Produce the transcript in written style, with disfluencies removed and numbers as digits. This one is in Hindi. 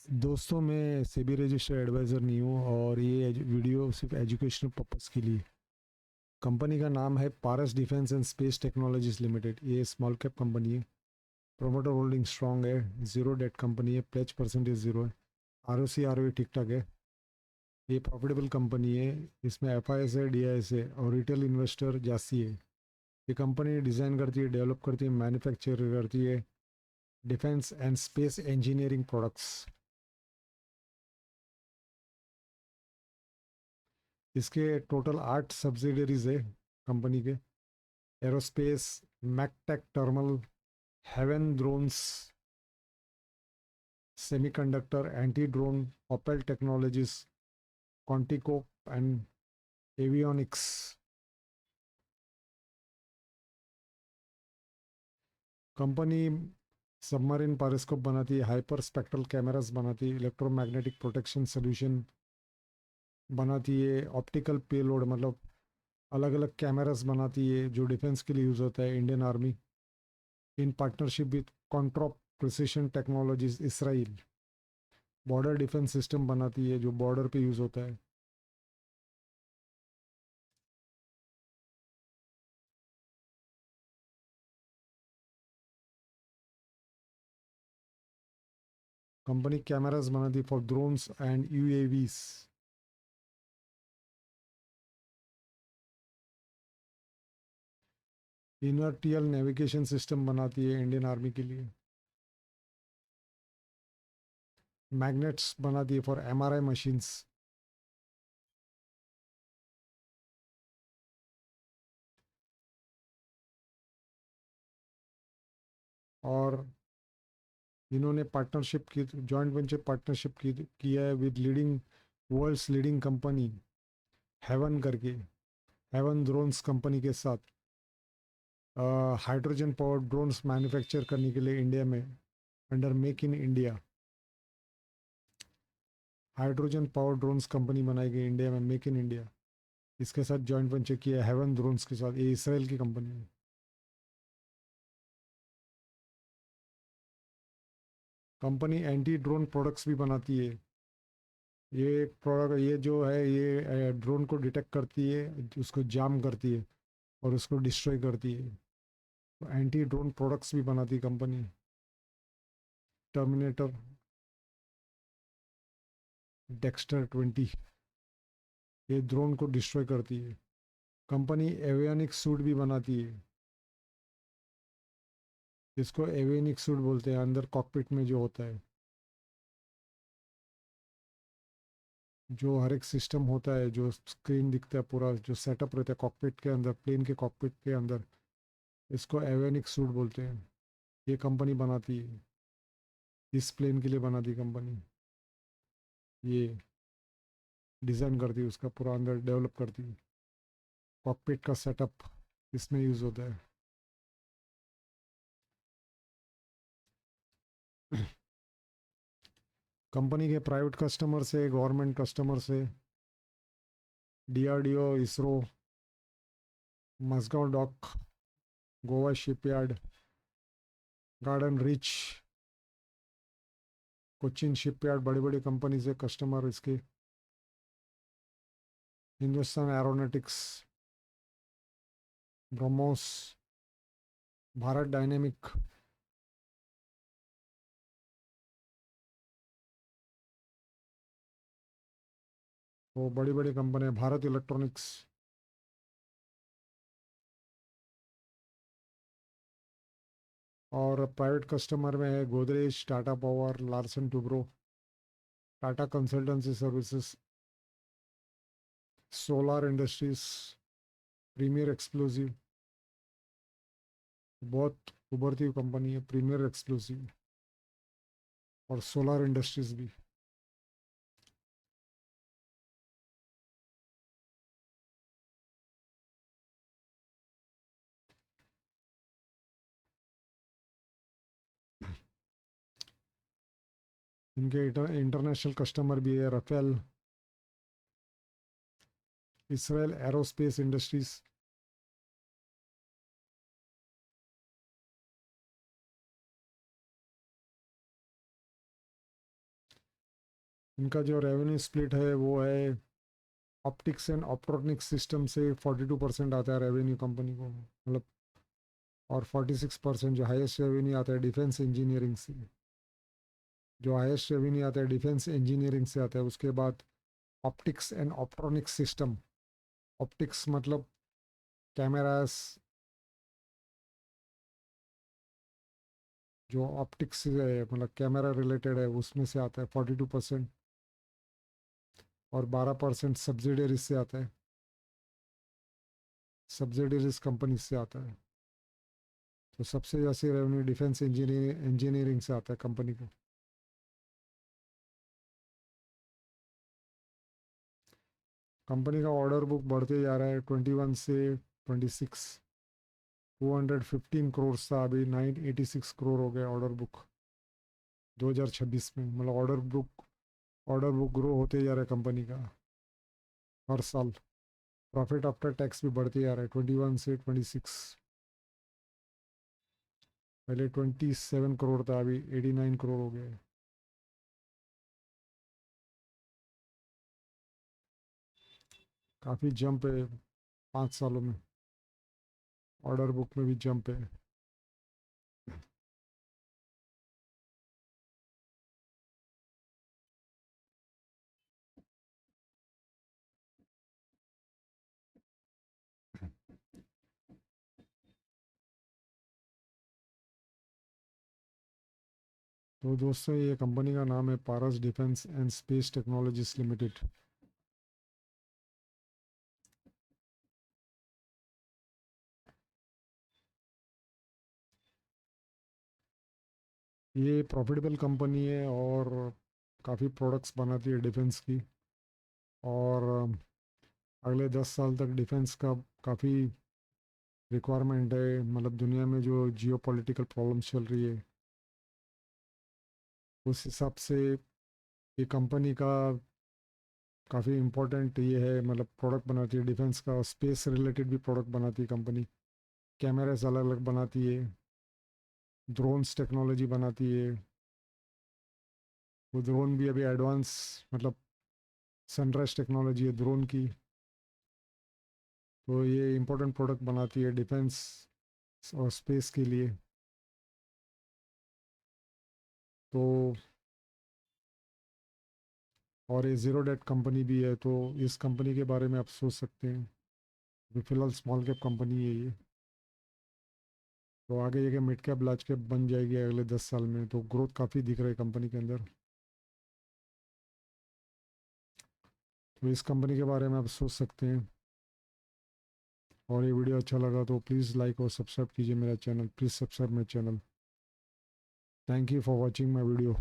दोस्तों, मैं सेबी रजिस्टर्ड एडवाइज़र नहीं हूँ और ये वीडियो सिर्फ एजुकेशनल पर्पस के लिए। कंपनी का नाम है Paras defence and space technologies limited. ये स्मॉल कैप कंपनी है। प्रोमोटर होल्डिंग स्ट्रांग है। जीरो डेट कंपनी है। प्लेज परसेंटेज जीरो है। R O C R O ठीक ठाक है। ये प्रॉफिटेबल कंपनी है। इसमें एफ आई एस है, डी आई एस है और रिटेल इन्वेस्टर जास्ती है। ये कंपनी डिज़ाइन करती है, डेवलप करती है, मैन्युफैक्चर करती है defence and space engineering products. इसके टोटल 8 सब्सिडरीज है कंपनी के। Aerospace, Mactech thermal, heaven drones, semiconductor, anti drone, Opel technologies, Quantico and avionics. Company submarine periscope बनाती है, हाइपर स्पेक्ट्रल कैमरास बनाती है, इलेक्ट्रोमैग्नेटिक प्रोटेक्शन सोल्यूशन बनाती है, ऑप्टिकल पेलोड मतलब अलग अलग कैमरास बनाती है जो डिफेंस के लिए यूज़ होता है Indian army, in partnership with Controp precision technologies Israel. Border defence system बनाती है जो बॉर्डर पे यूज़ होता है। कंपनी कैमरास बनाती for drones and UAVs. Inertial navigation system बनाती है इंडियन आर्मी के लिए। मैग्नेट्स बनाती है फॉर एमआरआई मशीन्स। और इन्होंने पार्टनरशिप की, जॉइंट वेंचर पार्टनरशिप किया है with leading, world's leading company Heven करके, हेवन ड्रोन्स कंपनी के साथ हाइड्रोजन पावर ड्रोन्स मैन्युफैक्चर करने के लिए इंडिया में under make in India. Hydrogen power drones company बनाई गई इंडिया में, मेक इन इंडिया। इसके साथ जॉइंट वेंचर किया हेवन ड्रोन्स के साथ। ये इसराइल की कंपनी है। कंपनी एंटी ड्रोन प्रोडक्ट्स भी बनाती है। ये प्रोडक्ट, ये जो है, ये ड्रोन को डिटेक्ट करती है, उसको जाम करती है और उसको डिस्ट्रॉय करती है। तो एंटी ड्रोन प्रोडक्ट्स भी बनाती है कंपनी। टर्मिनेटर, डेक्स्टर 20, ये ड्रोन को डिस्ट्रॉय करती है। कंपनी एवियनिक सूट भी बनाती है। इसको एवियनिक सूट बोलते हैं, अंदर कॉकपिट में जो होता है, जो हर एक सिस्टम होता है, जो स्क्रीन दिखता है, पूरा जो सेटअप रहता है कॉकपिट के अंदर, प्लेन के कॉकपिट के अंदर, इसको एवियनिक सूट बोलते हैं। ये कंपनी बनाती है, इस प्लेन के लिए बनाती कंपनी। ये डिज़ाइन करती है, उसका पूरा अंदर डेवलप करती है। कॉकपिट का सेटअप इसमें यूज़ होता है। कंपनी के प्राइवेट कस्टमर से, गवर्नमेंट कस्टमर से, DRDO, ISRO, Mazagon Dock, Goa Shipyard, Garden Reach, Cochin Shipyard, बड़ी बड़ी कंपनी से कस्टमर इसके। हिंदुस्तान एरोनॉटिक्स, ब्रह्मोस, भारत डायनेमिक, वो बड़ी बड़ी कंपनी है, भारत इलेक्ट्रॉनिक्स। और प्राइवेट कस्टमर में है Godrej, Tata Power, Larsen Toubro, Tata Consultancy Services, Solar Industries, Premier Explosive. बहुत उभरती हुई कंपनी है प्रीमियर एक्सप्लोसिव, और सोलार इंडस्ट्रीज भी। इनके इंटरनेशनल कस्टमर भी है राफेल, इसराइल एरोस्पेस इंडस्ट्रीज, इनका जो रेवेन्यू स्प्लिट है वो है ऑप्टिक्स एंड ऑप्ट्रॉनिक्स सिस्टम से 42% आता है रेवेन्यू कंपनी को, मतलब, और 46% जो हाईएस्ट रेवेन्यू आता है डिफेंस इंजीनियरिंग से, जो हाईएस्ट रेवेन्यू आता है डिफेंस इंजीनियरिंग से आता है। उसके बाद ऑप्टिक्स एंड ऑप्ट्रॉनिक्स सिस्टम, ऑप्टिक्स मतलब कैमरास, जो ऑप्टिक्स है मतलब कैमरा रिलेटेड है उसमें से आता है 42%, और 12% सब्सिडरीज से आता है, सब्सिडरीज कंपनी से आता है। तो सबसे ज़्यादा रेवेन्यू डिफेंस इंजीनियरिंग से आता है कंपनी को। कंपनी का ऑर्डर बुक बढ़ते जा रहा है 21 से 26, 215 करोड़ था, अभी 986 करोड़ हो गया ऑर्डर बुक 2026 में। मतलब ऑर्डर बुक ग्रो होते जा रहा है कंपनी का हर साल। प्रॉफिट आफ्टर टैक्स भी बढ़ते जा रहा है 21 से 26, पहले 27 करोड़ था, अभी 89 करोड़ हो गया है। काफ़ी जंप है 5 सालों में, ऑर्डर बुक में भी जंप है। तो दोस्तों ये कंपनी का नाम है Paras defence and space technologies limited. ये प्रॉफिटेबल कंपनी है और काफ़ी प्रोडक्ट्स बनाती है डिफेंस की, और अगले 10 साल तक डिफेंस का काफ़ी रिक्वायरमेंट है। मतलब दुनिया में जो जियो पॉलिटिकल प्रॉब्लम्स चल रही है उस हिसाब से ये कंपनी का काफ़ी इम्पोर्टेंट ये है, मतलब प्रोडक्ट बनाती है डिफेंस का, स्पेस रिलेटेड भी प्रोडक्ट बनाती है कंपनी, कैमरास अलग अलग बनाती है, ड्रोन्स टेक्नोलॉजी बनाती है। वो ड्रोन भी अभी एडवांस, मतलब सनराइज टेक्नोलॉजी है ड्रोन की। तो ये इम्पोर्टेंट प्रोडक्ट बनाती है डिफेंस और स्पेस के लिए। तो और ये ज़ीरो डेट कंपनी भी है, तो इस कंपनी के बारे में आप सोच सकते हैं। अभी फिलहाल स्मॉल कैप कंपनी है ये, तो आगे ये मिड कैप लार्ज कैप बन जाएगी अगले 10 साल में। तो ग्रोथ काफ़ी दिख रहा है कंपनी के अंदर। तो इस कंपनी के बारे में आप सोच सकते हैं। और ये वीडियो अच्छा लगा तो प्लीज़ लाइक और सब्सक्राइब कीजिए मेरा channel, please subscribe my channel. Thank you for watching my video.